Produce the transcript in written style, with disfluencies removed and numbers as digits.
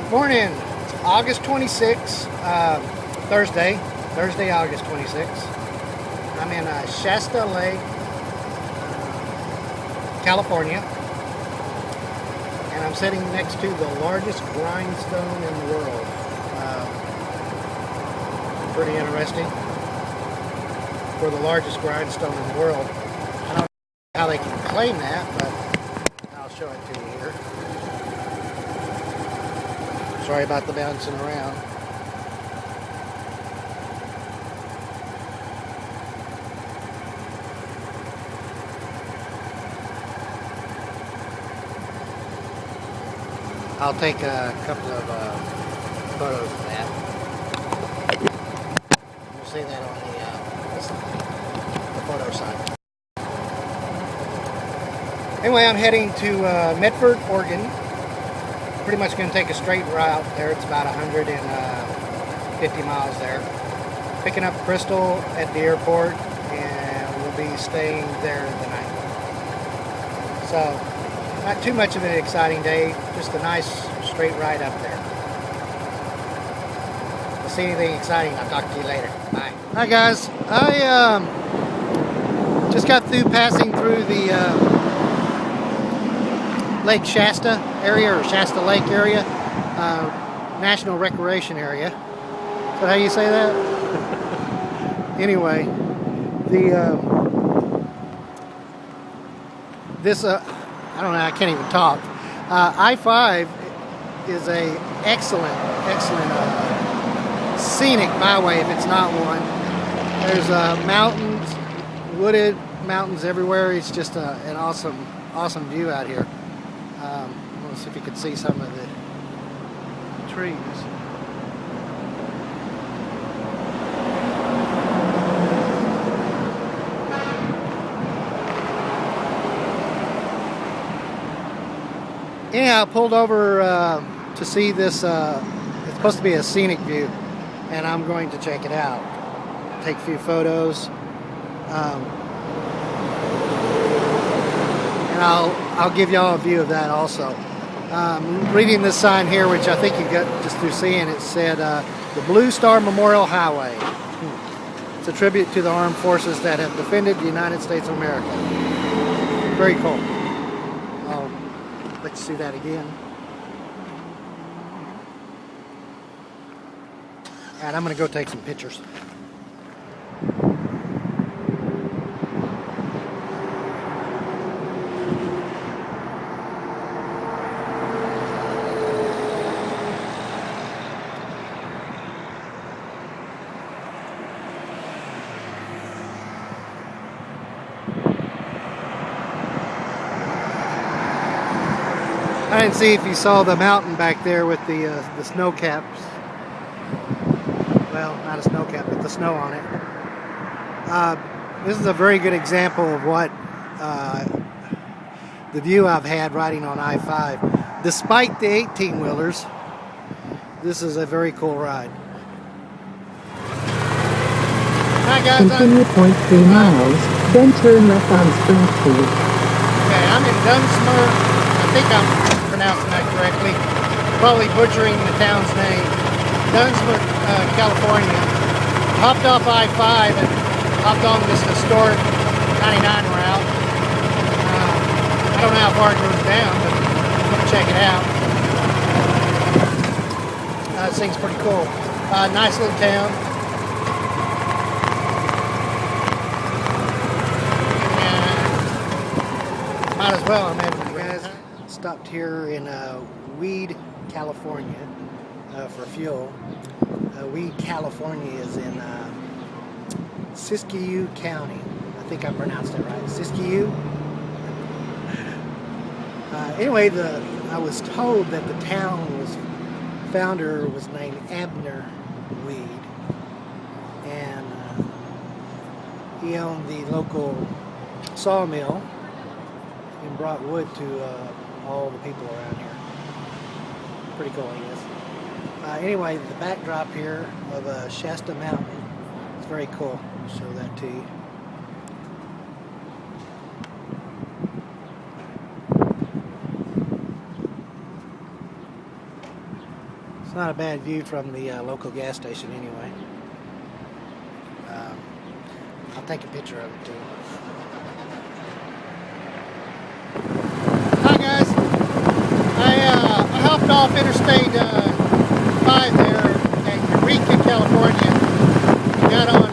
Morning. It's August 26th, Thursday, August 26th. I'm in Shasta Lake, California, and I'm sitting next to the largest grindstone in the world. Pretty interesting. For the largest grindstone in the world. I don't know how they can claim that, but I'll show it to you here. Sorry about the bouncing around. I'll take a couple of photos of that. You'll see that on the photo side. Anyway, I'm heading to Medford, Oregon. Pretty much going to take a straight route there. It's about 150 miles there. Picking up Crystal at the airport, and we'll be staying there the night. So, not too much of an exciting day, just a nice straight ride up there. If I see anything exciting, I'll talk to you later. Bye. Hi guys, I just got through passing through the Lake Shasta area, or Shasta Lake area, National Recreation Area. Is that how you say that? Anyway, I don't know, I can't even talk. I-5 is a excellent scenic byway if it's not one. There's mountains, wooded mountains everywhere. It's just an awesome view out here. Let's see if you can see some of the trees. Anyhow, I pulled over to see this. It's supposed to be a scenic view, and I'm going to check it out. Take a few photos. And I'll give y'all a view of that also. Reading this sign here, which I think you got just through seeing, it said the Blue Star Memorial Highway. It's a tribute to the armed forces that have defended the United States of America. Very cool. I'll let you see that again. And I'm going to go take some pictures. I didn't see if you saw the mountain back there with the snow caps. Well, not a snow cap, but the snow on it. This is a very good example of what the view I've had riding on I-5. Despite the 18-wheelers, this is a very cool ride. Hi guys. Continue 0.3 miles, then turn left on Spring Street. Okay, I'm in Dunsmore. I think I'm pronouncing that correctly. Probably butchering the town's name. Dunsmore, California. Hopped off I-5 and hopped on this historic 99 route. I don't know how far it goes down, but I'm going to check it out. This thing's pretty cool. Nice little town. And might as well, I'm stopped here in Weed, California for fuel. Weed, California is in Siskiyou County. I think I pronounced it right. Siskiyou. Anyway, I was told that the founder was named Abner Weed, and he owned the local sawmill and brought wood to all the people around here. Pretty cool, I guess. Anyway, the backdrop here of Shasta Mountain is very cool. I'll show that to you. It's not a bad view from the local gas station anyway. I'll take a picture of it too. Hi guys, I hopped off Interstate 5 there at Eureka, California. Got on